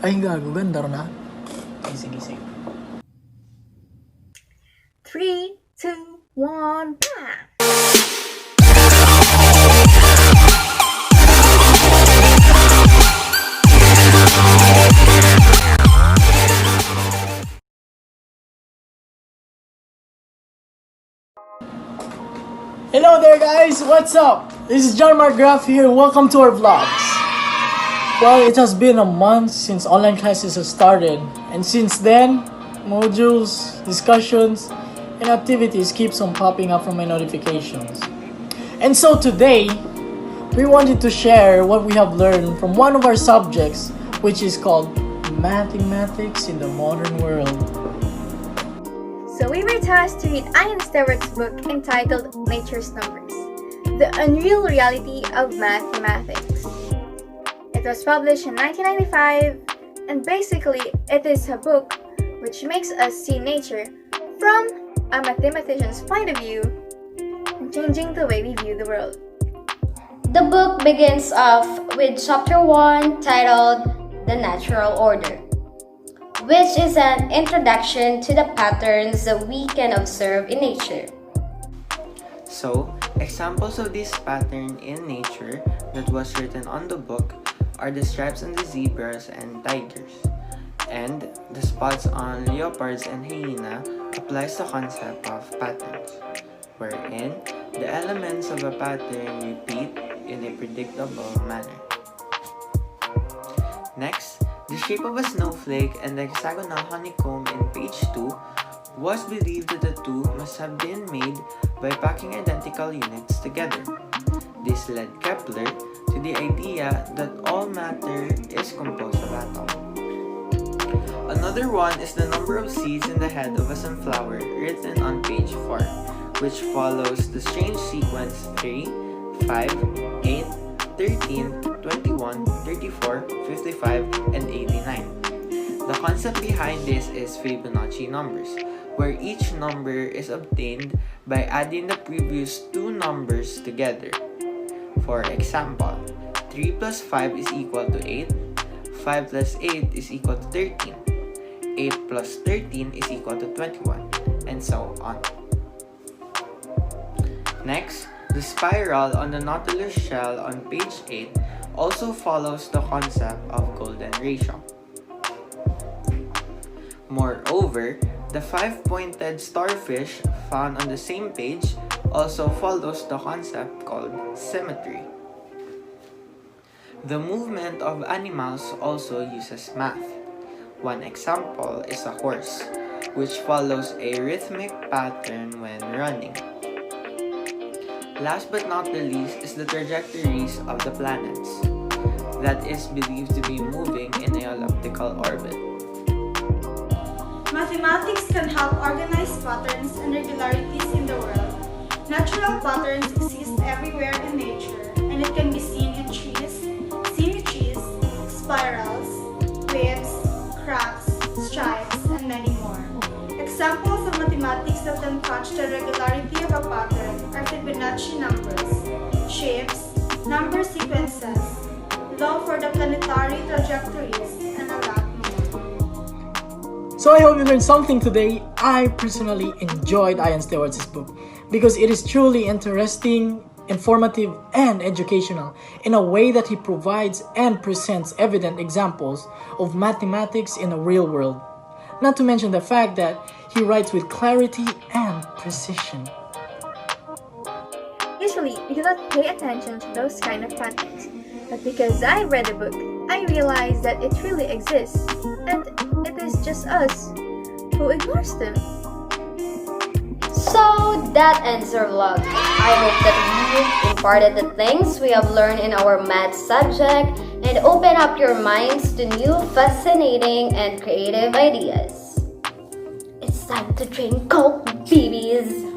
Ay, gago, ganda rin na. Sige. 3, 2, 1, bam! Hello there guys, what's up? This is John Mark Graff here and welcome to our vlogs. Well, it has been a month since online classes have started, and since then, modules, discussions, and activities keeps on popping up from my notifications. And so today, we wanted to share what we have learned from one of our subjects, which is called Mathematics in the Modern World. So we were tasked to read Ian Stewart's book entitled Nature's Numbers, The Unreal Reality of Mathematics. It was published in 1995, and basically it is a book which makes us see nature from a mathematician's point of view and changing the way we view the world. The book begins off with chapter 1 titled The Natural Order, which is an introduction to the patterns that we can observe in nature. So, examples of this pattern in nature that was written on the book are the stripes on the zebras and tigers, and the spots on leopards and hyena applies the concept of patterns, wherein the elements of a pattern repeat in a predictable manner. Next, the shape of a snowflake and the hexagonal honeycomb in page 2 was believed that the two must have been made by packing identical units together. This led Kepler to the idea that all matter is composed of atoms. Another one is the number of seeds in the head of a sunflower written on page 4, which follows the strange sequence 3, 5, 8, 13, 21, 34, 55, and 89. The concept behind this is Fibonacci numbers, where each number is obtained by adding the previous two numbers together. For example, 3 plus 5 is equal to 8, 5 plus 8 is equal to 13, 8 plus 13 is equal to 21, and so on. Next, the spiral on the Nautilus shell on page 8 also follows the concept of golden ratio. Moreover, the 5-pointed starfish found on the same page also follows the concept called symmetry. The movement of animals also uses math. One example is a horse, which follows a rhythmic pattern when running. Last but not the least is the trajectories of the planets, that is believed to be moving in an elliptical orbit. Mathematics can help organize patterns and regularities in the world. Natural patterns exist everywhere in nature, and it can be seen in trees, symmetries, spirals, waves, cracks, stripes, and many more. Examples of mathematics that can catch the regularity of a pattern are Fibonacci numbers, shapes, number sequences, law for the planetary trajectories, and a lot more. So I hope you learned something today. I personally enjoyed Ian Stewart's book because it is truly interesting, informative, and educational in a way that he provides and presents evident examples of mathematics in the real world. Not to mention the fact that he writes with clarity and precision. Usually, we do not pay attention to those kind of patterns, but because I read the book, I realized that it really exists, and it is just us who ignores them. So that ends our vlog. I hope that we imparted the things we have learned in our math subject and open up your minds to new, fascinating, and creative ideas. It's time to drink Coke, babies!